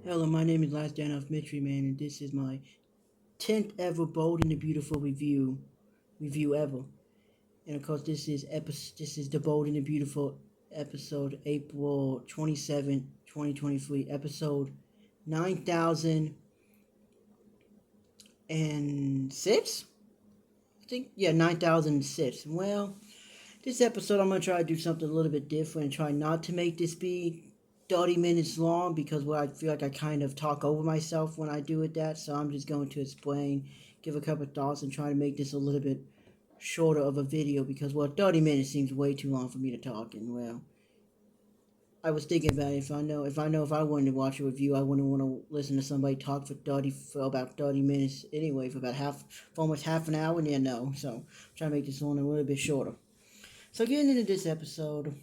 Hello, my name is Last Jan of Mystery Man, and this is my 10th ever Bold and the Beautiful review ever. And of course, this is the Bold and the Beautiful episode, April 27, 2023, episode 9006. I think, yeah, 9006. Well, this episode I'm gonna try to do something a little bit different and try not to make this be 30 minutes long because I feel like I kind of talk over myself when I do it that. So I'm just going to explain, give a couple of thoughts, and try to make this a little bit shorter of a video because 30 minutes seems way too long for me to talk. And I was thinking about it. If I wanted to watch a review, I wouldn't want to listen to somebody talk for about 30 minutes anyway, for almost half an hour. And yeah, no. So I'm trying to make this one a little bit shorter. So getting into this episode,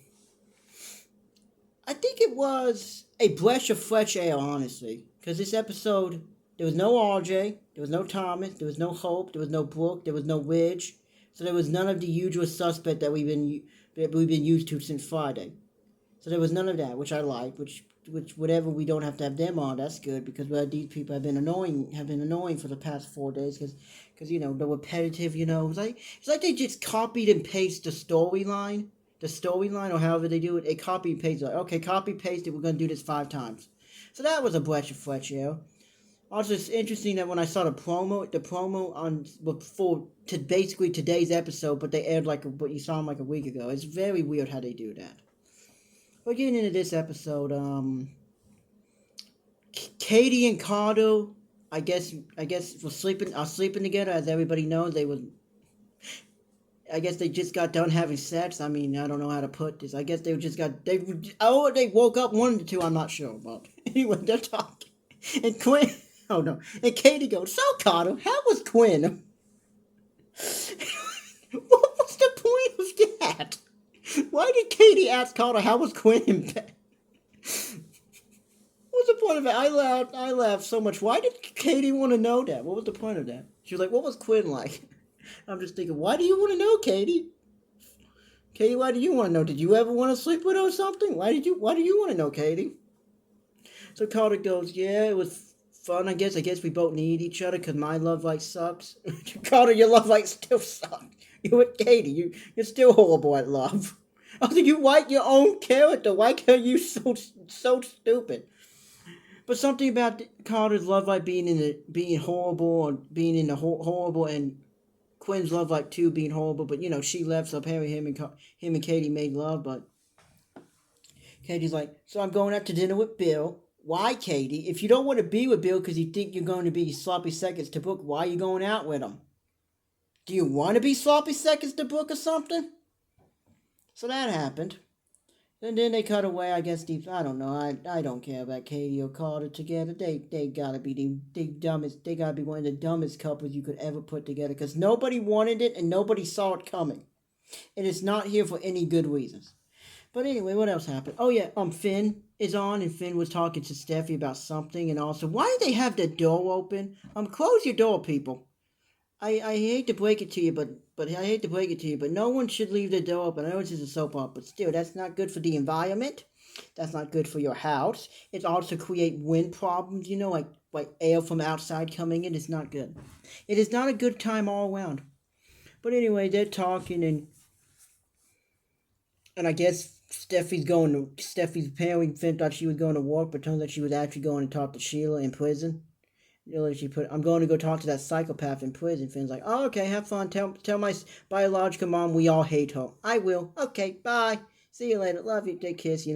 I think it was a breath of fresh air, honestly. Because this episode, there was no RJ, there was no Thomas, there was no Hope, there was no Brooke, there was no Ridge. So there was none of the usual suspect that we've been used to since Friday. So there was none of that, which I like. Which whatever we don't have to have them on, that's good because these people have been annoying for the past 4 days because the repetitive, it's like they just copied and pasted the storyline or however they do it. They copy and paste, like, okay, copy paste it, we're gonna do this 5 times. So that was a breath of fresh air. Also, it's interesting that when I saw the promo on before to basically today's episode, but they aired what you saw them like a week ago. It's very weird how they do that. But getting into this episode, Katie and Carter, I guess are sleeping together. As everybody knows, I guess they just got done having sex. I mean, I don't know how to put this. I guess they woke up one of the two. I'm not sure, but anyway, they're talking, and Quinn. Oh no, and Katie goes, "So Carter, how was Quinn?" What was the point of that? Why did Katie ask Carter how was Quinn in bed? What's the point of it? I laughed so much. Why did Katie want to know that? What was the point of that? She was like, "What was Quinn like?" I'm just thinking, why do you want to know, Katie? Katie, why do you want to know? Did you ever want to sleep with her or something? Why do you want to know, Katie? So Carter goes, "Yeah, it was fun. I guess we both need each other because my love life sucks." Carter, your love life still sucks. You with Katie, you're still horrible at love. I think you like your own character. Why can't you so stupid? But something about Carter's love life being horrible, or being in the horrible, and Quinn's love life too being horrible. But she left, so apparently him and Katie made love. But Katie's like, "So I'm going out to dinner with Bill. Why, Katie? If you don't want to be with Bill because you think you're going to be sloppy seconds to Brooke, why are you going out with him? Do you want to be sloppy seconds to Brooke or something?" So that happened. And then they cut away. I guess deep. I don't know. I don't care about Katie or Carter together. They gotta be the dumbest. They gotta be one of the dumbest couples you could ever put together because nobody wanted it and nobody saw it coming. And it's not here for any good reasons. But anyway, what else happened? Oh yeah, Finn is on, and Finn was talking to Steffi about something, and also, why do they have the door open? Close your door, people. I hate to break it to you, but I hate to break it to you, but no one should leave the door open. I know this is a soap opera, but still, that's not good for the environment. That's not good for your house. It also create wind problems. Like air from outside coming in. It's not good. It is not a good time all around. But anyway, they're talking, and I guess Steffi's parents Finn thought she was going to work, but turns out she was actually going to talk to Sheila in prison. She put, "I'm going to go talk to that psychopath in prison." Finn's like, "Oh, okay, have fun. Tell my biological mom we all hate her." "I will." "Okay, bye. See you later. Love you." They kiss.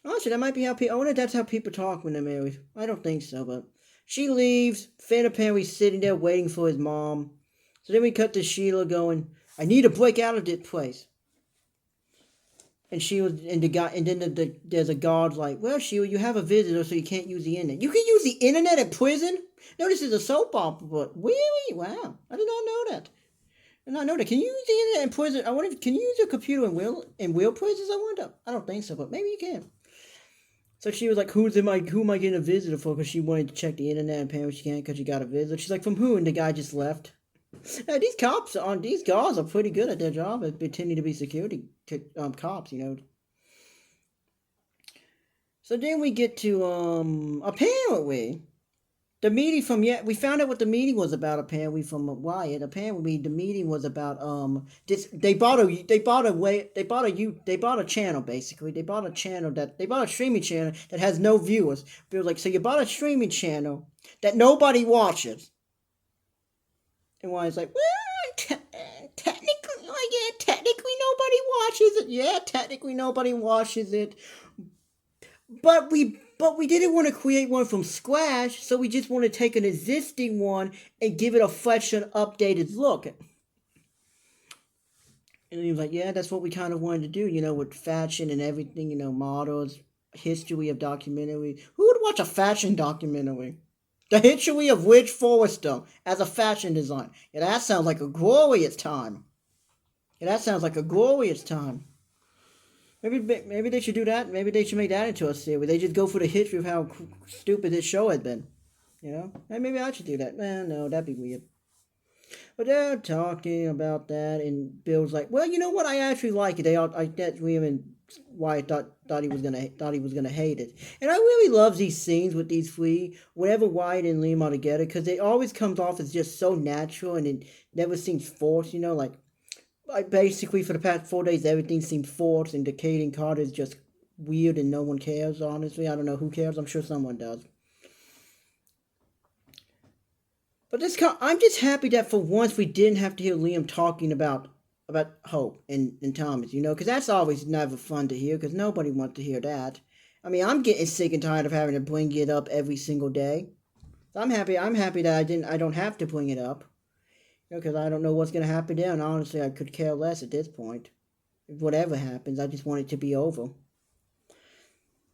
Honestly, that might be how people. I wonder if that's how people talk when they're married. I don't think so, but she leaves. Finn apparently sitting there waiting for his mom. So then we cut to Sheila going, "I need to break out of this place." And she was, and the guy, and then there's a guard like, "Well, Sheila, you have a visitor, so you can't use the internet." You can use the internet in prison? No, this is a soap opera, but really? Wow. I did not know that. I did not know that. Can you use the internet in prison? I wonder, can you use your computer in real prisons? I wonder. I don't think so, but maybe you can. So she was like, who am I getting a visitor for? Because she wanted to check the internet, and apparently she can't because she got a visitor. She's like, "From who?" And the guy just left. Now, these guards are pretty good at their job at pretending to be security cops. So then we get to apparently the meeting from we found out what the meeting was about apparently from Wyatt. Apparently the meeting was about this they bought a channel basically. They bought a streaming channel that has no viewers. They were like, so you bought a streaming channel that nobody watches. And Wyatt's like, well, technically, oh yeah, technically nobody watches it. Yeah, technically nobody watches it. But we didn't want to create one from scratch, so we just want to take an existing one and give it a fresh and updated look. And he was like, yeah, that's what we kind of wanted to do, with fashion and everything, models, history of documentary. Who would watch a fashion documentary? The history of Ridge Forrester as a fashion designer. Yeah, that sounds like a glorious time. Maybe they should do that. Maybe they should make that into a series. They just go for the history of how stupid this show has been. And maybe I should do that. No, that'd be weird. But they're talking about that, and Bill's like, "Well, you know what? I actually like it. That Liam and Wyatt thought he was gonna hate it, and I really love these scenes with these three. Whenever Wyatt and Liam are together, because it always comes off as just so natural, and it never seems forced. Like basically for the past 4 days, everything seems forced, and Katie and Carter is just weird, and no one cares. Honestly, I don't know who cares. I'm sure someone does. But I'm just happy that for once we didn't have to hear Liam talking about Hope and Thomas, because that's always never fun to hear, because nobody wants to hear that. I mean, I'm getting sick and tired of having to bring it up every single day. So I'm happy that I don't have to bring it up, because I don't know what's gonna happen there, and honestly, I could care less at this point. Whatever happens, I just want it to be over.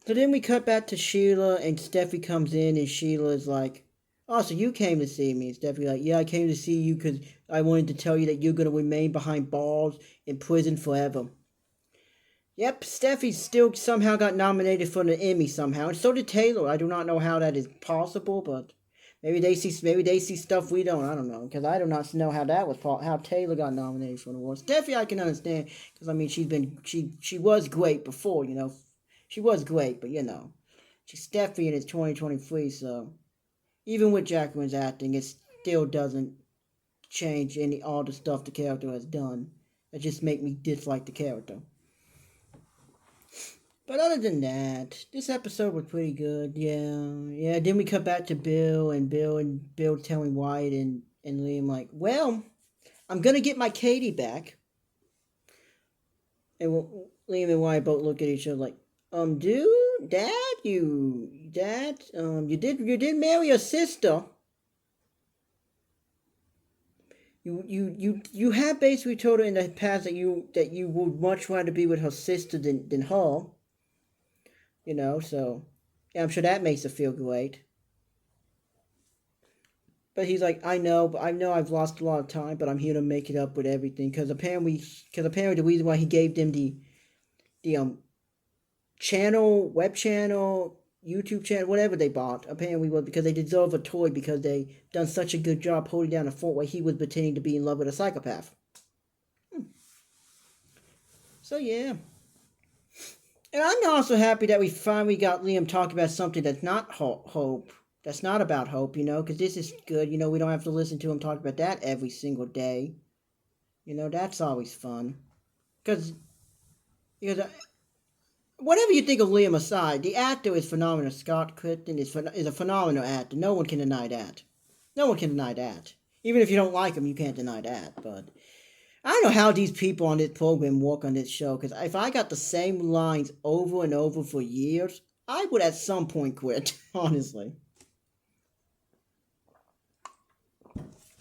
So then we cut back to Sheila, and Steffi comes in, and Sheila is like, oh, so you came to see me. It's definitely like, yeah, I came to see you because I wanted to tell you that you're going to remain behind bars in prison forever. Yep, Steffi still somehow got nominated for an Emmy somehow, and so did Taylor. I do not know how that is possible, but maybe they see stuff we don't. I don't know, because I do not know how that was how Taylor got nominated for an award. Steffi, I can understand, because I mean she was great before, she was great, but she's Steffi and it's 2023, so. Even with Jacqueline's acting, it still doesn't change all the stuff the character has done. It just make me dislike the character. But other than that, this episode was pretty good. Yeah. Then we cut back to Bill telling Wyatt and Liam like, well, I'm gonna get my Katie back. And Liam and Wyatt both look at each other like, dude, you did marry a sister. You have basically told her in the past that you would much rather be with her sister than her. So yeah, I'm sure that makes her feel great. But he's like, I know I've lost a lot of time, but I'm here to make it up with everything. Because apparently the reason why he gave them the web channel, YouTube channel, whatever they bought, apparently was because they deserve a toy because they done such a good job holding down a fort while he was pretending to be in love with a psychopath. So yeah. And I'm also happy that we finally got Liam talking about something that's not hope. That's not about hope, because this is good. We don't have to listen to him talk about that every single day. That's always fun. Because whatever you think of Liam aside, the actor is phenomenal. Scott Crichton is a phenomenal actor. No one can deny that. Even if you don't like him, you can't deny that. But I don't know how these people on this program work on this show, because if I got the same lines over and over for years, I would at some point quit, honestly.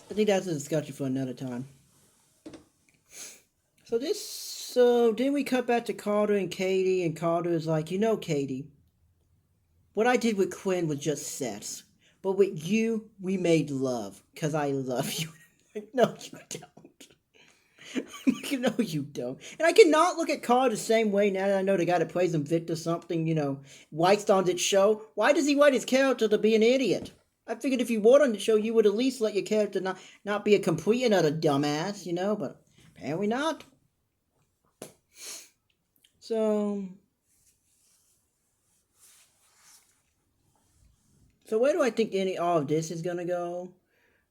I think that's a discussion for another time. So then we cut back to Carter and Katie, and Carter is like, Katie, what I did with Quinn was just sex. But with you, we made love, because I love you. No, you don't. No, you don't. And I cannot look at Carter the same way now that I know the guy that plays him, Victor something, White's on that show. Why does he write his character to be an idiot? I figured if you were on the show, you would at least let your character not be a complete and utter dumbass, but apparently not. So So where do I think all of this is gonna go?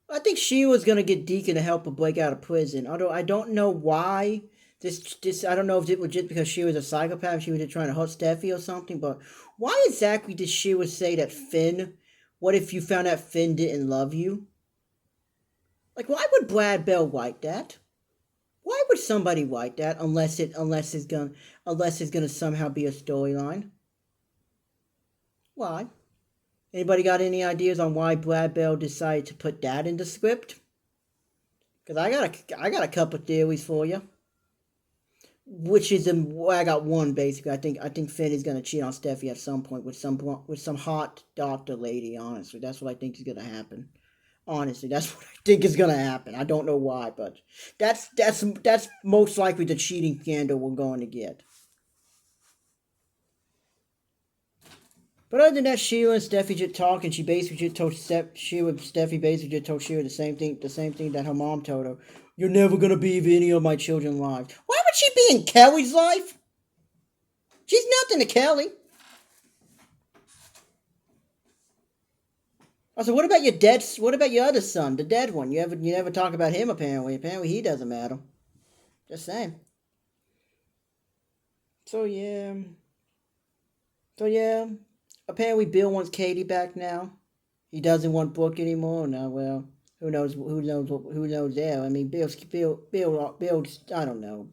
I think she was gonna get Deacon to help her break out of prison. Although I don't know why. This I don't know if it was just because she was a psychopath and she was just trying to hurt Steffi or something, but why exactly did she would say that Finn, what if you found out Finn didn't love you? Like why would Brad Bell write that? Why would somebody write that unless it's gonna somehow be a storyline? Why? Anybody got any ideas on why Brad Bell decided to put that in the script? Because I got a couple theories for you. Which is I got one basically. I think Finn is gonna cheat on Steffi at some point with some hot doctor lady. Honestly, that's what I think is gonna happen. Honestly, that's what I think is gonna happen. I don't know why, but that's most likely the cheating scandal we're going to get. But other than that, Sheila and Steffi just talk, and she basically just told Steffi basically just told Sheila the same thing that her mom told her. You're never gonna be in any of my children's lives. Why would she be in Kelly's life? She's nothing to Kelly. I said, what about your dead? What about your other son, the dead one? You never talk about him apparently. Apparently he doesn't matter. Just saying. So yeah. So yeah. Apparently Bill wants Katie back now. He doesn't want Brooke anymore. Now, well, who knows? Who knows there? I mean, Bill. I don't know.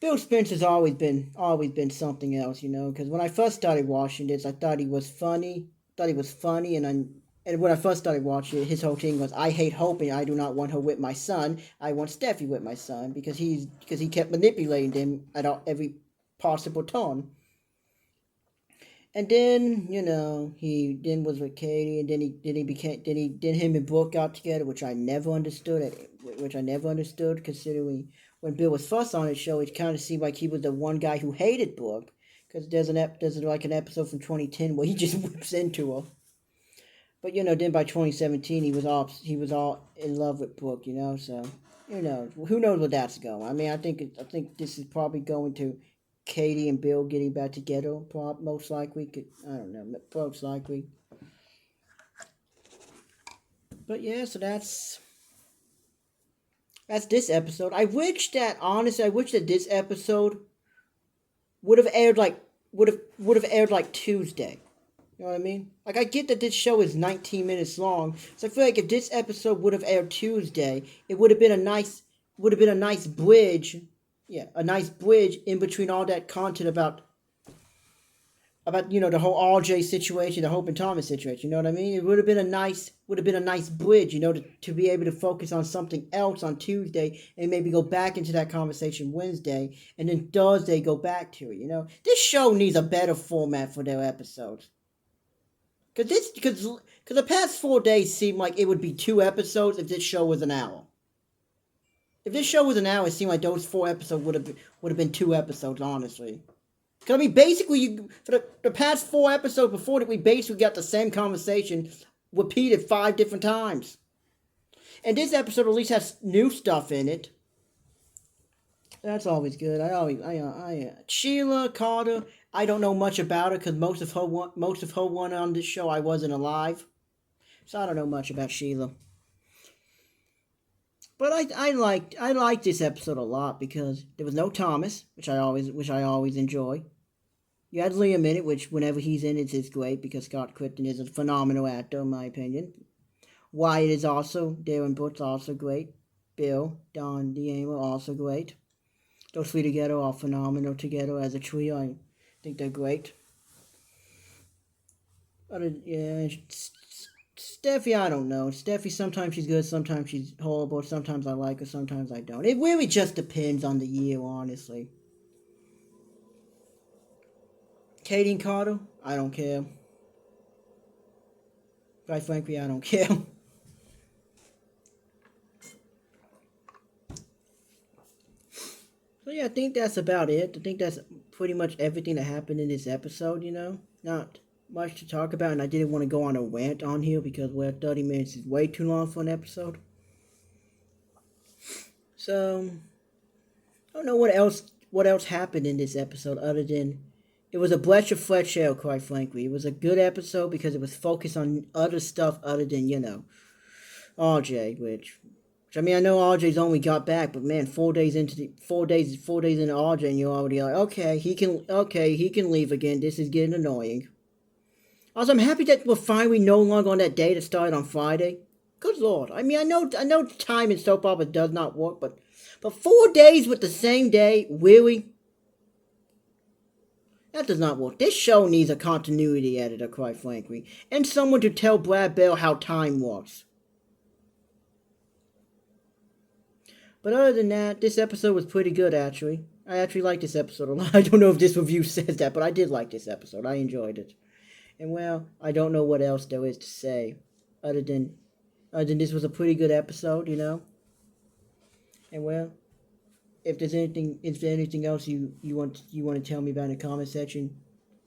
Bill Spencer's always been something else, you know. Because when I first started watching this, I thought he was funny. And when I first started watching it, his whole thing was, I hate Hope and I do not want her with my son. I want Steffi with my son because he kept manipulating them at every possible turn. And then, you know, he then was with Katie, and then him and Brooke got together, which I never understood. Considering when Bill was first on his show, it kind of seemed like he was the one guy who hated Brooke, because there's like an episode from 2010 where he just whips into her. But you know, then by 2017 he was all in love with Brooke, you know. So you know, who knows where that's going. I mean, I think this is probably going to Katie and Bill getting back together, most likely. I don't know, most likely. But yeah, so that's this episode. I wish that this episode would have aired like Tuesday. You know what I mean? Like I get that this show is 19 minutes long, so I feel like if this episode would have aired Tuesday, it would have been a nice bridge. Yeah, a nice bridge in between all that content about you know the whole RJ situation, the Hope and Thomas situation. You know what I mean? It would have been a nice bridge, you know, to be able to focus on something else on Tuesday and maybe go back into that conversation Wednesday, and then Thursday go back to it. You know, this show needs a better format for their episodes. Because the past 4 days seem like it would be 2 episodes if this show was an hour. If this show was an hour, it seemed like those 4 episodes would have been 2 episodes, honestly. Because, I mean, basically, for the past 4 episodes before that, we basically got the same conversation repeated 5 different times. And this episode at least has new stuff in it. That's always good. Sheila Carter, I don't know much about her because most of her one on this show I wasn't alive. So I don't know much about Sheila. But I liked this episode a lot because there was no Thomas, which I always enjoy. You had Liam in it, which whenever he's in it is great because Scott Crichton is a phenomenal actor in my opinion. Wyatt is also Darren Brooks also great. Bill, Don Diamo also great. Those three together are phenomenal together as a trio. I think they're great. Steffi, I don't know. Steffi, sometimes she's good, sometimes she's horrible, sometimes I like her, sometimes I don't. It really just depends on the year, honestly. Katie and Carter, I don't care. Quite frankly, I don't care. So yeah, I think that's about it. I think that's pretty much everything that happened in this episode, you know? Not much to talk about, and I didn't want to go on a rant on here because 30 minutes is way too long for an episode. So I don't know what else happened in this episode other than It was a breath of fresh air, quite frankly. It was a good episode because it was focused on other stuff other than, RJ, which I mean, I know RJ's only got back, but man, 4 days into 4 days into RJ, and you're already like, okay, he can leave again. This is getting annoying. Also, I'm happy that we're finally no longer on that day that started on Friday. Good lord. I mean, I know time in soap opera does not work, but 4 days with the same day, really? That does not work. This show needs a continuity editor, quite frankly, and someone to tell Brad Bell how time works. But other than that, this episode was pretty good, actually. I actually liked this episode a lot. I don't know if this review says that, but I did like this episode. I enjoyed it. And well, I don't know what else there is to say, other than this was a pretty good episode, And well, if there anything else you want to tell me about in the comment section,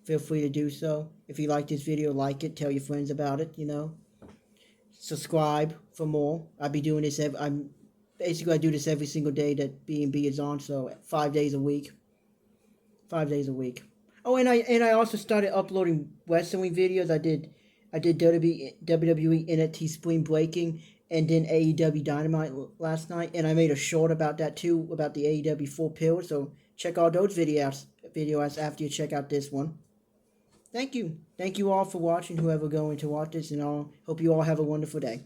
feel free to do so. If you like this video, like it, tell your friends about it, Subscribe for more. I'll be doing this I do this every single day that B&B is on, so 5 days a week. 5 days a week. Oh, and I also started uploading wrestling videos. I did WWE NXT Spring Breaking and then AEW Dynamite last night, and I made a short about that too, about the AEW 4 Pillars. So check out those videos after you check out this one. Thank you all for watching. Whoever going to watch this, and I hope you all have a wonderful day.